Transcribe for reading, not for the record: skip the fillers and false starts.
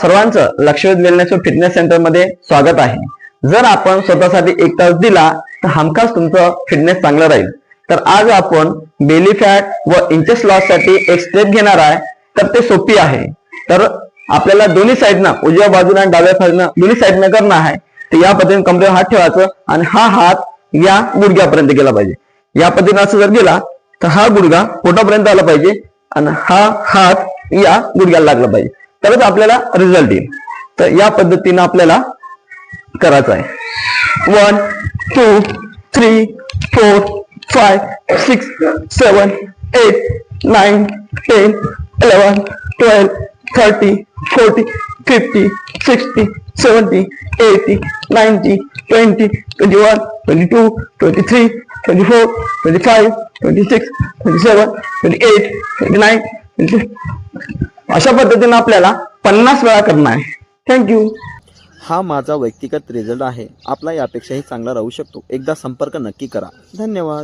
सर्वांचं लक्षवेध वेलनेस व fitness centre मध्ये स्वागत आहे। जर आपण स्वतःसाठी 1 तास दिला तर हमखास तुमचं फिटनेस चांगलं राहील। तर आज आपण बेली फॅट व इंचेस लॉस साठी एक स्टेप घेणार आहे। तर ते सोपी आहे। तर आपल्याला दोन्ही साइडनं, उजव्या बाजूला आणि डाव्या बाजूला दोन्ही साइडनं करणं आहे। तर या पद्धतीने कमरेवर हात ठेवायचं आणि हा हात या गुडघ्यापर्यंत गेला पाहिजे। या पद्धतीने असं जर गेला तर हा गुडघा पोटापर्यंत आला पाहिजे आणि हा हात या गुडघ्याला लागला पाहिजे, तरच आपल्याला रिझल्ट येईल। तर या पद्धतीने आपल्याला करायचं आहे। 1 2 3 4 5 6 7 8 9 10 11 12 13 14 15 16 17 18 19 20 21 22 23 24 25 26 27 28 29 30 अशा पद्धतीने आपल्याला 50 वेळा करणार आहे। थँक्यू। हा माझा व्यक्तिगत रिझल्ट आहे। आपला यापेक्षाही चांगला राहू शकतो। एकदा संपर्क नक्की करा। धन्यवाद।